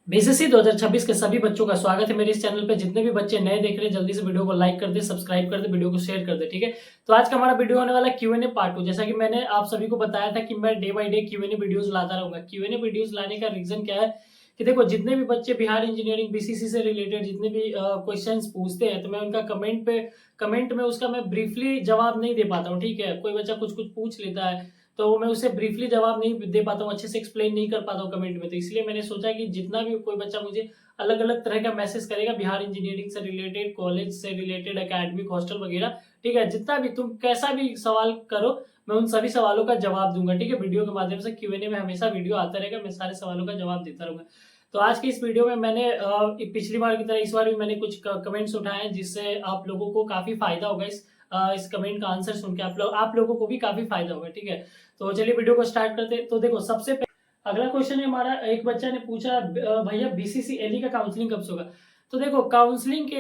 BCC 2026 के सभी बच्चों का स्वागत है मेरे इस चैनल पे। जितने भी बच्चे नए देख रहे हैं जल्दी से वीडियो को लाइक कर दे, सब्सक्राइब कर दे, वीडियो को शेयर कर दे, ठीक है। तो आज का हमारा वीडियो होने वाला है Q&A पार्ट 2। जैसा कि मैंने आप सभी को बताया था कि मैं day by day Q&A videos लाता रहूंगा। Q&A वीडियोस लाने का रीजन क्या है कि देखो, जितने भी बच्चे बिहार इंजीनियरिंग बीसीसी से रिलेटेड जितने भी क्वेश्चंस पूछते हैं तो मैं उनका कमेंट में उसका मैं ब्रीफली जवाब नहीं दे पाता हूँ, ठीक है। कोई बच्चा कुछ कुछ पूछ लेता है तो मैं उसे ब्रीफली जवाब नहीं दे पाता हूँ, अच्छे से एक्सप्लेन नहीं कर पाता हूँ कमेंट में। तो इसलिए मैंने सोचा कि जितना भी कोई बच्चा मुझे अलग अलग तरह का मैसेज करेगा बिहार इंजीनियरिंग से रिलेटेड, कॉलेज से रिलेटेड, एकेडमिक, हॉस्टल वगैरह, ठीक है, जितना भी तुम कैसा भी सवाल करो मैं उन सभी सवालों का जवाब दूंगा, ठीक है। वीडियो के माध्यम से Q&A में हमेशा वीडियो आता रहेगा, मैं सारे सवालों का जवाब देता रहूंगा। तो आज की इस वीडियो में मैंने पिछली बार की तरह इस बार भी मैंने कुछ कमेंट्स उठाए हैं जिससे आप लोगों को काफी फायदा होगा। इस कमेंट का आंसर सुन के आप लोगों को भी काफी फायदा होगा, ठीक है। तो चलिए वीडियो को स्टार्ट करते हैं। तो देखो, सबसे अगला क्वेश्चन है हमारा, एक बच्चा ने पूछा भैया बीसीसीएलई का काउंसलिंग कब से होगा। तो देखो, काउंसलिंग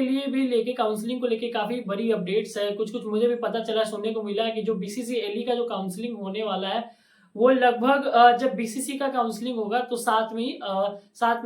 को लेके काफी बड़ी अपडेट्स है। कुछ कुछ मुझे भी पता चला, सुनने को मिला है कि जो बीसीसीएलई का जो काउंसलिंग होने वाला है वो लगभग जब बीसीसी का काउंसलिंग होगा तो साथ में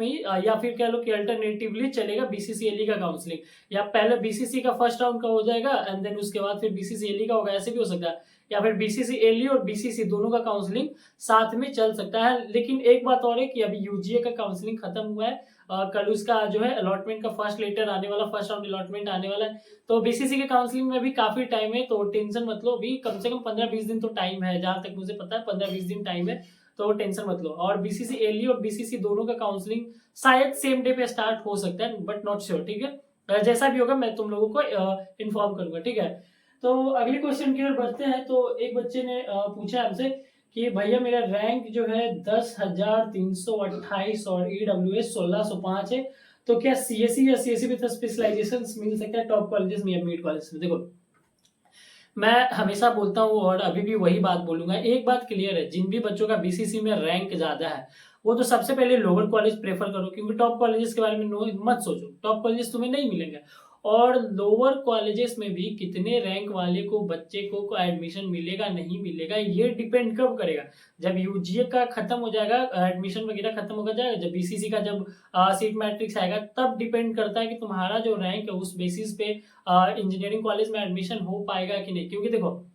ही या फिर कह लो कि अल्टरनेटिवली चलेगा बीसीसीएलई का काउंसलिंग, या पहले बीसीसी का फर्स्ट राउंड का हो जाएगा एंड देन उसके बाद फिर बीसीसीएलई का होगा, ऐसे भी हो सकता है। या फिर बीसीसीएलई और बीसीसी दोनों का काउंसलिंग साथ में चल सकता है। लेकिन एक बात और है कि अभी यूजीए का काउंसलिंग खत्म हुआ है, कल उसका जो है अलॉटमेंट का फर्स्ट लेटर आने वाला, फर्स्ट राउंड अलॉटमेंट आने वाला है। तो बीसीसी के काउंसलिंग में भी काफी टाइम है, तो टेंशन मत लो। अभी कम से कम 15-20 दिन तो टाइम है, जहां तक मुझे पता है 15-20 दिन टाइम है, तो टेंशन मत लो। और बीसीसीएलई और बीसीसी दोनों का काउंसलिंग शायद सेम डे पे स्टार्ट हो सकता है, बट नॉट श्योर, ठीक है। जैसा भी होगा मैं तुम लोगों को इन्फॉर्म करूंगा, ठीक है। तो अगले क्वेश्चन की ओर बढ़ते हैं। तो एक बच्चे ने पूछा हमसे कि भैया मेरा रैंक जो है 10,328 और ईडब्ल्यूएस 1605 है, तो क्या सीएससी या सीएससी विद स्पेशलाइजेशन मिल सकता है टॉप कॉलेजेस में या मिड कॉलेज में। देखो, मैं हमेशा बोलता हूँ और अभी भी वही बात बोलूंगा, एक बात क्लियर है, जिन भी बच्चों का बीसीसी में रैंक ज्यादा है वो तो सबसे पहले लोअर कॉलेज प्रेफर करो, क्योंकि टॉप कॉलेजेस के बारे में मत सोचो, टॉप कॉलेजेस तुम्हें नहीं मिलेंगे। और लोअर कॉलेजेस में भी कितने रैंक वाले को बच्चे को एडमिशन मिलेगा नहीं मिलेगा ये डिपेंड कब करेगा, जब यूजीए का खत्म हो जाएगा, एडमिशन वगैरह खत्म होगा जाएगा, जब बीसीसी का जब सीट मैट्रिक्स आएगा तब डिपेंड करता है कि तुम्हारा जो रैंक है उस बेसिस पे इंजीनियरिंग कॉलेज में एडमिशन हो पाएगा कि नहीं। क्योंकि देखो,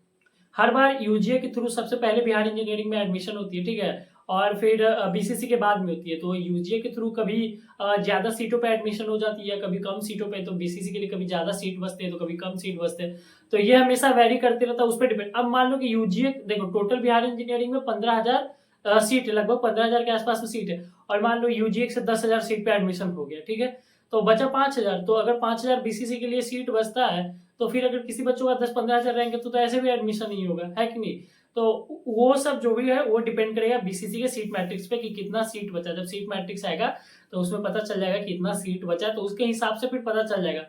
हर बार यूजीए के थ्रू सबसे पहले बिहार इंजीनियरिंग में एडमिशन होती है, ठीक है, और फिर बीसीसी के बाद में होती है। तो यूजीए के थ्रू कभी ज्यादा सीटों पे एडमिशन हो जाती है, कभी कम सीटों पे, तो बीसीसी के लिए कभी ज्यादा सीट बचते हैं तो कभी कम सीट बचते हैं। तो ये हमेशा वेरी करते रहता है, उस पर डिपेंड। अब मान लो कि यूजीए, देखो टोटल बिहार इंजीनियरिंग में 15,000 सीट है, लगभग 15,000 के आसपास में सीट है, और मान लो यूजीए से 10,000 सीट पे एडमिशन हो गया, ठीक है, तो बचा 5,000। तो अगर 5,000 बीसीसी के लिए सीट बचता है तो फिर अगर किसी बच्चों का 10-15,000 रैंक है तो ऐसे भी एडमिशन नहीं होगा, है कि नहीं। तो वो सब जो भी है वो डिपेंड करेगा बीसीसी के सीट मैट्रिक्स पे कि कितना सीट बचा। जब सीट मैट्रिक्स आएगा तो उसमें पता चल जाएगा कितना सीट बचा, तो उसके हिसाब से फिर पता चल जाएगा।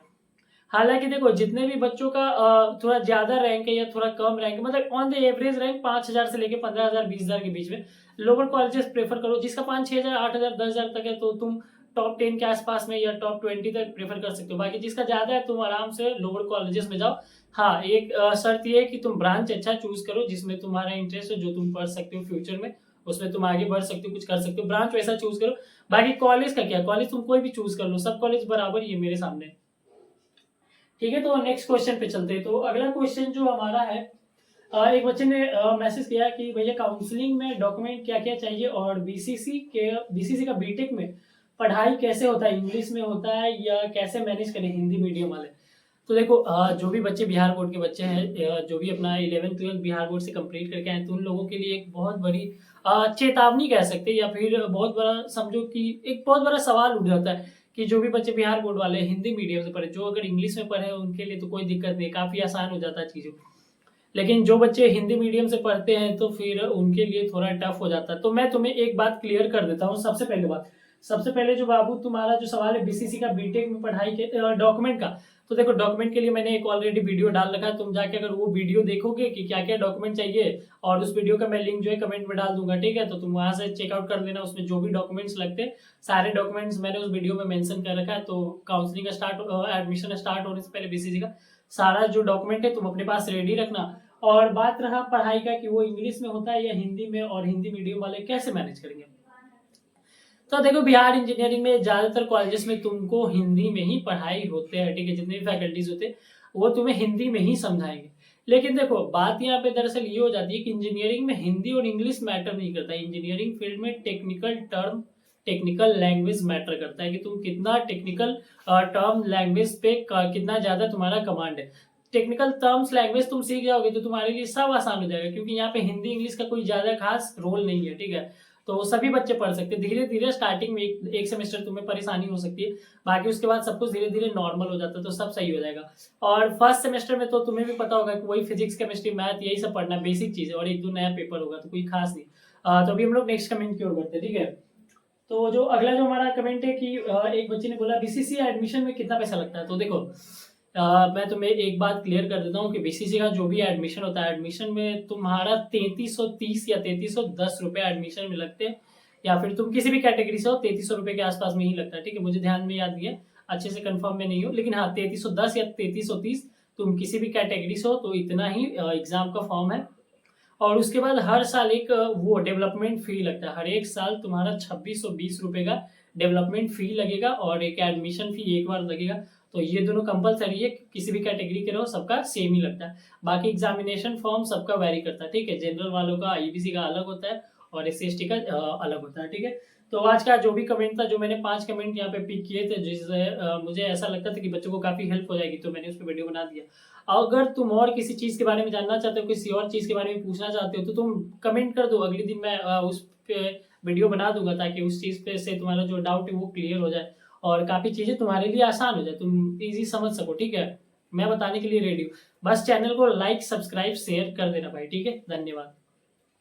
हालांकि देखो, जितने भी बच्चों का थोड़ा ज्यादा रैंक है या थोड़ा कम रैंक है, मतलब ऑन द एवरेज रैंक 5,000 से लेके 15,000 20,000 के बीच में, लोअर कॉलेजेस प्रेफर करो। जिसका 5-6,000 8,000 10,000 तक है तो तुम टॉप 10 के आसपास में या टॉप 20 तक प्रेफर कर सकते हो। बाकी जिसका ज्यादा है तुम आराम से लोअर कॉलेजेस में जाओ। हाँ, एक शर्त ये है कि तुम ब्रांच अच्छा चूज करो जिसमें तुम्हारा इंटरेस्ट है, जो तुम पढ़ सकते हो फ्यूचर में, उसमें तुम आगे बढ़ सकते हो, कुछ कर सकते हो, ब्रांच वैसा चूज करो। बाकी कॉलेज का क्या, कॉलेज तुम कोई भी चूज कर लो, सब कॉलेज बराबर ही है मेरे सामने, ठीक है। तो नेक्स्ट क्वेश्चन पे चलते हैं। तो अगला क्वेश्चन जो हमारा है, एक बच्चे ने मैसेज किया कि भैया काउंसलिंग में डॉक्यूमेंट क्या क्या चाहिए, और बीसीसी का बीटेक में पढ़ाई कैसे होता है, इंग्लिश में होता है या कैसे मैनेज करें हिंदी मीडियम वाले। तो देखो, जो भी बच्चे बिहार बोर्ड के बच्चे हैं, जो भी अपना 11th 12th बिहार बोर्ड से कंप्लीट करके आए, तो उन लोगों के लिए एक बहुत बड़ी चेतावनी कह सकते हैं, या फिर बहुत बड़ा समझो कि एक बहुत बड़ा सवाल उठ जाता है कि जो भी बच्चे बिहार बोर्ड वाले हिंदी मीडियम से पढ़े, जो अगर इंग्लिश में पढ़े उनके लिए तो कोई दिक्कत नहीं, काफी आसान हो जाता है चीजों। लेकिन जो बच्चे हिंदी मीडियम से पढ़ते हैं तो फिर उनके लिए थोड़ा टफ हो जाता है। तो मैं तुम्हें एक बात क्लियर कर देता हूँ। सबसे पहले जो बाबू तुम्हारा जो सवाल है बीसीसी का बीटेक में पढ़ाई के डॉक्यूमेंट का, तो देखो डॉक्यूमेंट के लिए मैंने एक ऑलरेडी वीडियो डाल रखा है, तुम जाके अगर वो वीडियो देखोगे कि क्या क्या डॉक्यूमेंट चाहिए, और उस वीडियो का मैं लिंक जो है कमेंट में डाल दूंगा, ठीक है, तो तुम वहां से चेकआउट कर लेना। उसमें जो भी डॉक्यूमेंट्स लगते हैं सारे डॉक्यूमेंट्स मैंने उस वीडियो में मेंशन कर रखा है। तो काउंसलिंग का एडमिशन स्टार्ट होने से पहले बीसीसी का सारा जो डॉक्यूमेंट है तुम अपने पास रेडी रखना। और बात रहा पढ़ाई का कि वो इंग्लिश में होता है या हिंदी में, और हिंदी मीडियम वाले कैसे मैनेज करेंगे। तो देखो बिहार इंजीनियरिंग में ज़्यादातर कॉलेजेस में तुमको हिंदी में ही पढ़ाई होते हैं, ठीक है, जितने भी फैकल्टीज होते हैं वो तुम्हें हिंदी में ही समझाएंगे। लेकिन देखो बात यहाँ पे दरअसल ये हो जाती है कि इंजीनियरिंग में हिंदी और इंग्लिश मैटर नहीं करता। इंजीनियरिंग फील्ड में technical term, technical language matter करता है कि तुम कितना टेक्निकल टर्म लैंग्वेज पे कितना ज़्यादा तुम्हारा कमांड है। टेक्निकल टर्म्स लैंग्वेज तुम सीख जाओगे तो तुम्हारे लिए सब आसान हो जाएगा, क्योंकि यहाँ पे हिंदी इंग्लिश का कोई ज़्यादा खास रोल नहीं है, ठीक है। तो सभी बच्चे पढ़ सकते हैं। धीरे धीरे स्टार्टिंग में एक सेमेस्टर तुम्हें परेशानी हो सकती है, बाकी उसके बाद सब कुछ धीरे धीरे नॉर्मल हो जाता है, तो सब सही हो जाएगा। और फर्स्ट सेमेस्टर में तो तुम्हें भी पता होगा कि वही फिजिक्स केमिस्ट्री मैथ यही सब पढ़ना, बेसिक चीज़ है, और एक दो नया पेपर होगा तो कोई खास नहीं। तो अभी हम लोग नेक्स्ट कमेंट की ओर बढ़ते हैं, ठीक है। तो जो अगला जो हमारा कमेंट है कि एक बच्चे ने बोला बीसीसी एडमिशन में कितना पैसा लगता है। तो देखो मैं तुम्हें एक बात क्लियर कर देता हूँ कि बीसीसी का जो भी एडमिशन होता है, एडमिशन में तुम्हारा 3330 या 3310 रुपये एडमिशन में लगते हैं, या फिर तुम किसी भी कैटेगरी से हो 3300 रुपये के आसपास में ही लगता है, ठीक है। मुझे ध्यान में याद नहीं है, अच्छे से कंफर्म में नहीं हो, लेकिन हाँ 3310 या 3330 तुम किसी भी कैटेगरी से हो तो इतना ही एग्जाम का फॉर्म है। और उसके बाद हर साल एक वो डेवलपमेंट फी लगता है, हर एक साल तुम्हारा 2620 रुपये का डेवलपमेंट फी लगेगा और एक एडमिशन फी एक बार लगेगा। तो ये दोनों कंपलसरी है, किसी भी कैटेगरी के रहो सबका सेम ही लगता है। बाकी एग्जामिनेशन फॉर्म सबका वेरी करता है, ठीक है। जनरल वालों का ईबीसी का अलग होता है और SC/ST का अलग होता है, ठीक है। तो आज का जो भी कमेंट था, जो मैंने 5 कमेंट यहाँ पे पिक किए थे जिससे मुझे ऐसा लगता था कि बच्चों को काफ़ी हेल्प हो जाएगी, तो मैंने उस पर वीडियो बना दिया। अगर तुम और किसी चीज़ के बारे में जानना चाहते हो, किसी और चीज़ के बारे में पूछना चाहते हो, तो तुम कमेंट कर दो, अगले दिन मैं उस पे वीडियो बना दूंगा, ताकि उस चीज़ पे से तुम्हारा जो डाउट है वो क्लियर हो जाए और काफ़ी चीज़ें तुम्हारे लिए आसान हो जाए, तुम इजी समझ सको, ठीक है। मैं बताने के लिए रेडी हूँ। बस चैनल को लाइक, सब्सक्राइब, शेयर कर देना भाई, ठीक है। धन्यवाद।